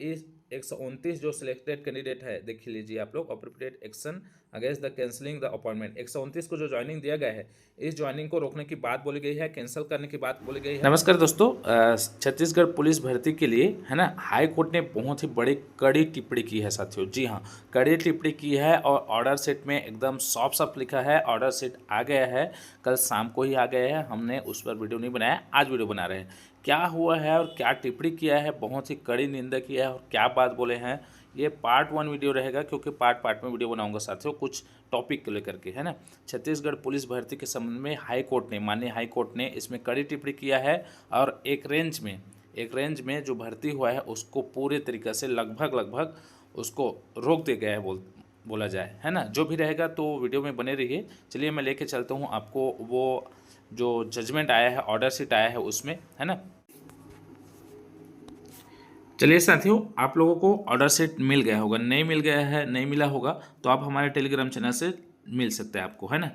इस 129 जो selected candidate है, देख लीजिए आप लोग, appropriate action against the cancelling the appointment, 129 को जो ज्वाइनिंग दिया गया है, इस ज्वाइनिंग को रोकने की बात बोली गई है, कैंसिल करने की बात बोली गई है। नमस्कार दोस्तों, छत्तीसगढ़ पुलिस भर्ती के लिए है ना, हाई कोर्ट ने बहुत ही बड़ी कड़ी टिप्पणी की है साथियों। जी हाँ, कड़ी टिप्पणी की है और ऑर्डर सेट में एकदम साफ साफ लिखा है, ऑर्डर सेट आ गया है, कल शाम को ही आ गया है, हमने उस पर वीडियो नहीं बनाया, आज वीडियो बना रहे हैं। क्या हुआ है और क्या टिप्पणी किया है, बहुत ही कड़ी निंदा किया है और क्या बात बोले हैं, ये पार्ट 1 वीडियो रहेगा, क्योंकि पार्ट में वीडियो बनाऊंगा साथियों, कुछ टॉपिक को लेकर के, है ना। छत्तीसगढ़ पुलिस भर्ती के संबंध में हाई कोर्ट ने, माननीय हाई कोर्ट ने इसमें कड़ी टिप्पणी किया है और एक रेंज में जो भर्ती हुआ है उसको पूरे तरीके से लगभग उसको रोक दिया गया है, बोला जाए, है ना। जो भी रहेगा तो वीडियो में बने रहिए। चलिए मैं लेके चलता हूँ आपको वो जो जजमेंट आया है, ऑर्डर शीट आया है उसमें, है ना। चलिए साथियों, आप लोगों को ऑर्डर शीट मिल गया होगा, नहीं मिल गया है, नहीं मिला होगा तो आप हमारे टेलीग्राम चैनल से मिल सकता है आपको, है ना।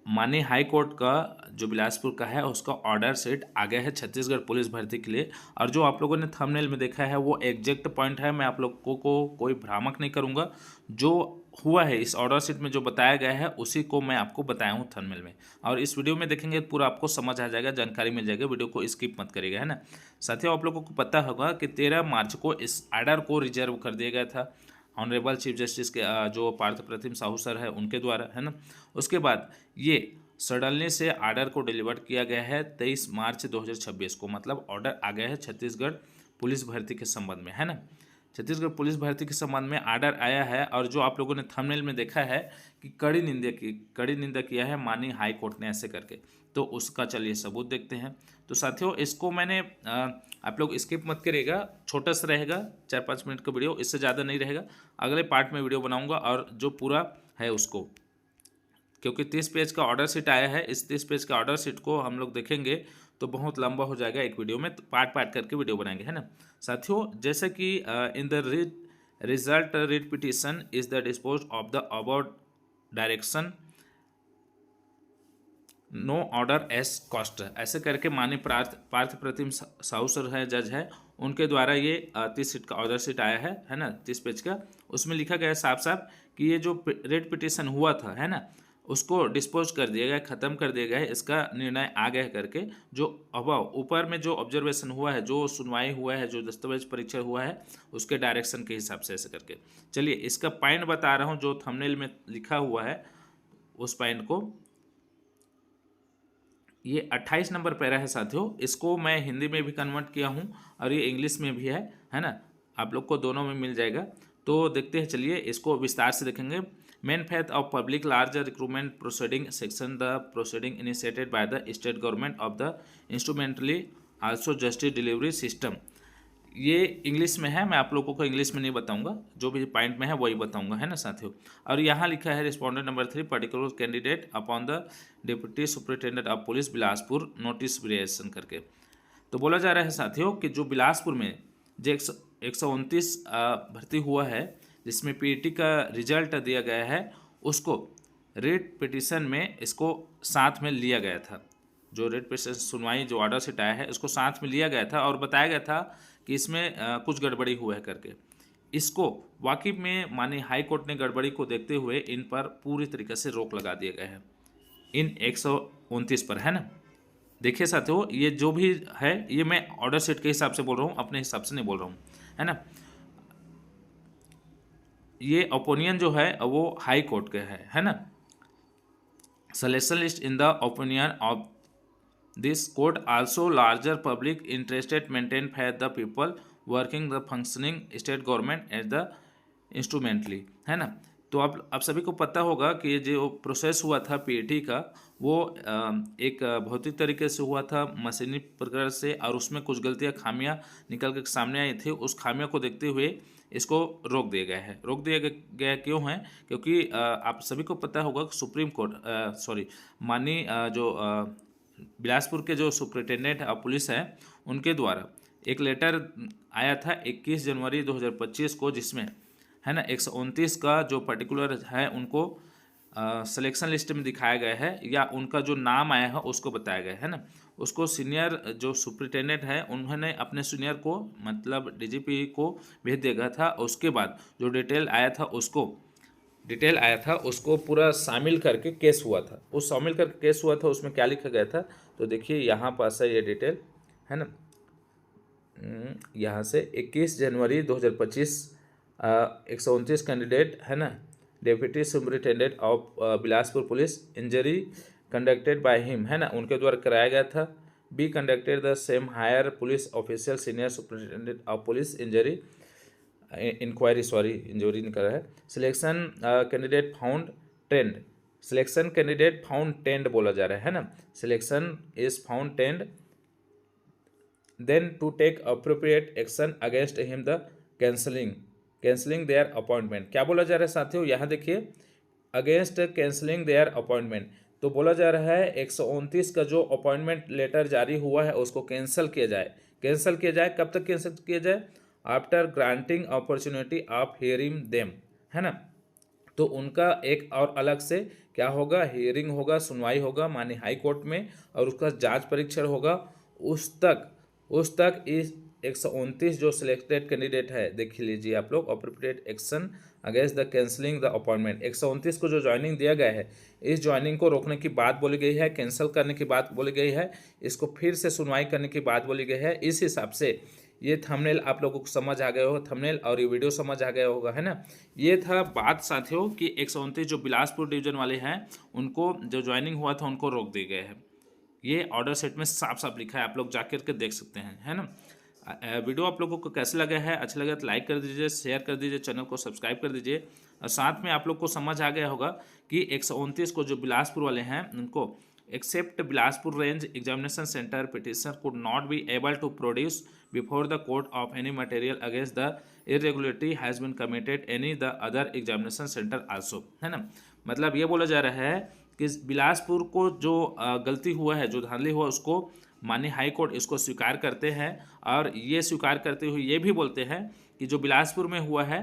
माननीय हाई कोर्ट का जो बिलासपुर का है उसका ऑर्डर शीट आ गया है छत्तीसगढ़ पुलिस भर्ती के लिए, और जो आप लोगों ने थंबनेल में देखा है वो एग्जैक्ट पॉइंट है, मैं आप लोगों को कोई भ्रामक नहीं करूँगा। जो हुआ है इस ऑर्डर शीट में, जो बताया गया है उसी को मैं आपको बताया हूँ थंबनेल में, और इस वीडियो में देखेंगे पूरा आपको समझ आ जाएगा, जानकारी मिल जाएगी, वीडियो को स्किप मत करिएगा, है ना। साथियों, आप लोगों को पता होगा कि 13 मार्च को इस ऑर्डर को रिजर्व कर दिया गया था ऑनरेबल चीफ जस्टिस के जो पार्थ प्रतिम साहू सर है उनके द्वारा, है ना। उसके बाद ये सडनली से ऑर्डर को डिलीवर किया गया है 23 मार्च 2026 को, मतलब ऑर्डर आ गया है छत्तीसगढ़ पुलिस भर्ती के संबंध में, है ना। छत्तीसगढ़ पुलिस भर्ती के संबंध में ऑर्डर आया है, और जो आप लोगों ने थंबनेल में देखा है कि कड़ी निंदा किया है माननीय हाई कोर्ट ने ऐसे करके, तो उसका चलिए सबूत देखते हैं। तो साथियों, इसको मैंने आप लोग स्किप मत करिएगा, छोटा सा रहेगा, 4-5 मिनट का वीडियो, इससे ज़्यादा नहीं रहेगा। अगले पार्ट में वीडियो बनाऊंगा और जो पूरा है उसको, क्योंकि 30 पेज का ऑर्डर शीट आया है, इस 30 पेज का ऑर्डर शीट को हम लोग देखेंगे तो बहुत लंबा हो जाएगा एक वीडियो में, तो पार्ट करके वीडियो बनाएंगे, है ना। साथियों, जैसे कि in the result writ petition is the dispose of the about direction no order as cost, ऐसे करके माननीय पार्थ प्रतिम साहू सर है, जज है, उनके द्वारा ये 30 सीट का ऑर्डर शीट आया है ना, 30 पेज का। उसमें लिखा गया है साफ साफ कि ये जो रेट पिटिशन हुआ था, है ना, उसको डिस्पोज कर दिया गया, ख़त्म कर दिया गया है, इसका निर्णय आ गया करके, जो अब ऊपर में जो ऑब्जर्वेशन हुआ है, जो सुनवाई हुआ है, जो दस्तावेज परीक्षण हुआ है, उसके डायरेक्शन के हिसाब से ऐसे करके। चलिए इसका पॉइंट बता रहा हूँ, जो थंबनेल में लिखा हुआ है उस पॉइंट को। ये 28 नंबर पैरा है साथियों, इसको मैं हिंदी में भी कन्वर्ट किया हूँ और ये इंग्लिश में भी है ना, आप लोग को दोनों में मिल जाएगा। तो देखते हैं, चलिए इसको विस्तार से देखेंगे। Main faith of public large recruitment proceeding section, the proceeding initiated by the state government of the instrumentally also justice delivery system, ये इंग्लिश में है, मैं आप लोगों को इंग्लिश में नहीं बताऊंगा, जो भी पॉइंट में है वही बताऊंगा, है ना साथियों। और यहाँ लिखा है respondent number 3 particular candidate upon the deputy superintendent of police Bilaspur notice variation करके। तो बोला जा रहा है साथियों कि जो बिलासपुर में जो 129 भर्ती हुआ है, जिसमें पीईटी का रिजल्ट दिया गया है, उसको रेट पिटिशन में इसको साथ में लिया गया था, जो रेट पिटिशन सुनवाई जो ऑर्डर शीट आया है उसको साथ में लिया गया था, और बताया गया था कि इसमें कुछ गड़बड़ी हुआ है करके। इसको वाकिफ में माननीय हाई कोर्ट ने गड़बड़ी को देखते हुए इन पर पूरी तरीके से रोक लगा दिया गया है, इन 129 पर, है ना। देखिए साथियों, ये जो भी है ये मैं ऑर्डर शीट के हिसाब से बोल रहा हूँ, अपने हिसाब से नहीं बोल रहा हूँ, है ना। ये ओपिनियन जो है वो हाई कोर्ट का है ना। Selection list in the opinion of this court also larger public interested maintain fat the people working the functioning state government as the instrumentally, है ना। तो आप सभी को पता होगा कि ये जो प्रोसेस हुआ था पीईटी का, वो एक भौतिक तरीके से हुआ था, मशीनी प्रकार से, और उसमें कुछ गलतियां खामियां निकल के सामने आई थी। उस खामियों को देखते हुए इसको रोक दिया गया है। रोक दिया गया क्यों है? क्योंकि आप सभी को पता होगा सुप्रीम कोर्ट माननीय जो बिलासपुर के जो सुप्रिटेंडेंट ऑफ पुलिस है उनके द्वारा एक लेटर आया था 21 जनवरी 2025 को, जिसमें, है ना, 129 का जो पर्टिकुलर है उनको सिलेक्शन लिस्ट में दिखाया गया है, या उनका जो नाम आया है उसको बताया गया है ना। उसको सीनियर जो सुपरिटेंडेंट है उन्होंने अपने सीनियर को मतलब डीजीपी को भेज दिया था। उसके बाद जो डिटेल आया था उसको पूरा शामिल करके केस हुआ था। उस शामिल करके केस हुआ था, उसमें क्या लिखा गया था तो देखिए यहाँ पास है ये डिटेल, है ना। यहाँ से 21 जनवरी 2025 129 कैंडिडेट, है ना, deputy superintendent of Bilaspur police injury conducted by him, है ना, उनके द्वारा कराया गया था। Be conducted the same higher police official senior superintendent of police injury inquiry, sorry injury नहीं करा है। Selection candidate found tainted, selection candidate found tainted बोला जा रहा है ना, selection is found tainted then to take appropriate action against him the cancelling their appointment। क्या बोला जा रहा है साथियों, यहाँ देखिए अगेंस्ट कैंसलिंग देयर अपॉइंटमेंट, तो बोला जा रहा है 129 का जो अपॉइंटमेंट लेटर जारी हुआ है उसको कैंसिल किया जाए। कैंसिल किया जाए, कब तक कैंसिल किया जाए, after granting opportunity of hearing them, है ना। तो उनका एक और अलग से क्या होगा, हियरिंग होगा, सुनवाई होगा माननीय हाई कोर्ट में, और उसका जांच परीक्षण होगा। उस तक इस 129 जो सिलेक्टेड कैंडिडेट है, देख लीजिए आप लोग, appropriate action against the cancelling the appointment. 129 को जो ज्वाइनिंग दिया गया है, इस ज्वाइनिंग को रोकने की बात बोली गई है, कैंसिल करने की बात बोली गई है, इसको फिर से सुनवाई करने की बात बोली गई है। इस हिसाब से ये थंबनेल आप लोगों को समझ आ गया होगा, थंबनेल और ये वीडियो समझ आ गया होगा, है ना। ये था बात साथियों कि 129 जो बिलासपुर डिवीजन वाले हैं उनको जो ज्वाइनिंग हुआ था उनको रोक दिए गए हैं। ये ऑर्डर सेट में साफ साफ लिखा है, आप लोग जाकर के देख सकते हैं, है ना। वीडियो आप लोगों को कैसे लगा है, अच्छा लगा तो लाइक कर दीजिए, शेयर कर दीजिए, चैनल को सब्सक्राइब कर दीजिए। और साथ में आप लोग को समझ आ गया होगा कि 129 को जो बिलासपुर वाले हैं उनको except Bilaspur range examination centre petitioner could not be able to produce before the court of any material against the irregularity has been committed any the other examination centre also, है ना। मतलब ये बोला जा रहा है कि बिलासपुर को जो गलती हुआ है, जो धांधली हुआ, उसको माननीय हाई कोर्ट इसको स्वीकार करते हैं, और ये स्वीकार करते हुए ये भी बोलते हैं कि जो बिलासपुर में हुआ है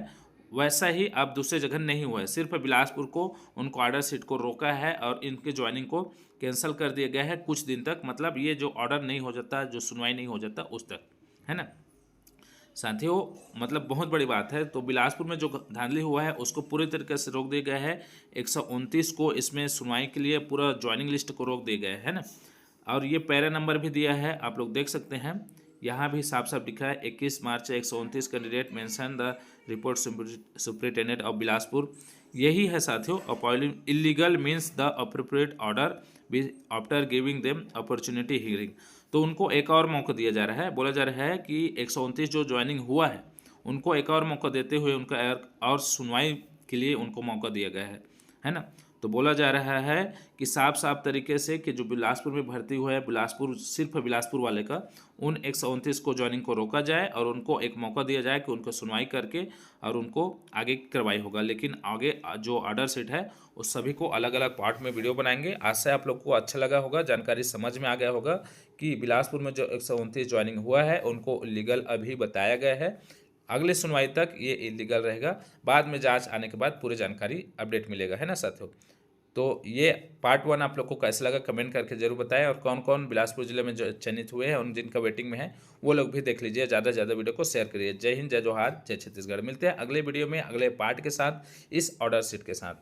वैसा ही अब दूसरे जगह नहीं हुआ है, सिर्फ बिलासपुर को उनको ऑर्डर सीट को रोका है और इनके ज्वाइनिंग को कैंसिल कर दिया गया है कुछ दिन तक। मतलब ये जो ऑर्डर नहीं हो जाता, जो सुनवाई नहीं हो जाता उस तक, है ना साथियों। मतलब बहुत बड़ी बात है। तो बिलासपुर में जो धांधली हुआ है उसको पूरी तरीके से रोक दिया गया है। 129 को इसमें सुनवाई के लिए पूरा ज्वाइनिंग लिस्ट को रोक दिया गया है ना। और ये पैरा नंबर भी दिया है, आप लोग देख सकते हैं, यहाँ भी साफ साफ लिखा है 21 मार्च 129 candidate mention the report superintendent of Bilaspur. यही है साथियों, appointing illegal means the appropriate order after giving them opportunity hearing. तो उनको एक और मौका दिया जा रहा है, बोला जा रहा है कि 129 जो ज्वाइनिंग हुआ है उनको एक और मौका देते हुए उनका और सुनवाई के लिए उनको मौका दिया गया है ना। तो बोला जा रहा है कि साफ साफ तरीके से कि जो बिलासपुर में भर्ती हुआ है, बिलासपुर सिर्फ बिलासपुर वाले का, उन 129 को ज्वाइनिंग को रोका जाए और उनको एक मौका दिया जाए कि उनको सुनवाई करके और उनको आगे कार्रवाई होगा। लेकिन आगे जो ऑर्डर सीट है उस सभी को अलग अलग पार्ट में वीडियो बनाएंगे। आज से आप लोग को अच्छा लगा होगा, जानकारी समझ में आ गया होगा कि बिलासपुर में जो 129 ज्वाइनिंग हुआ है उनको लीगल अभी बताया गया है। अगले सुनवाई तक ये इलीगल रहेगा, बाद में जांच आने के बाद पूरी जानकारी अपडेट मिलेगा, है ना साथियों। तो ये पार्ट 1 आप लोग को कैसा लगा कमेंट करके जरूर बताएं, और कौन कौन बिलासपुर जिले में जो चयनित हुए हैं और जिनका वेटिंग में है वो लोग भी देख लीजिए। ज़्यादा से ज़्यादा वीडियो को शेयर करिए। जय हिंद, जय जोहार, जय छत्तीसगढ़। मिलते हैं अगले वीडियो में अगले पार्ट के साथ, इस ऑर्डर सीट के साथ।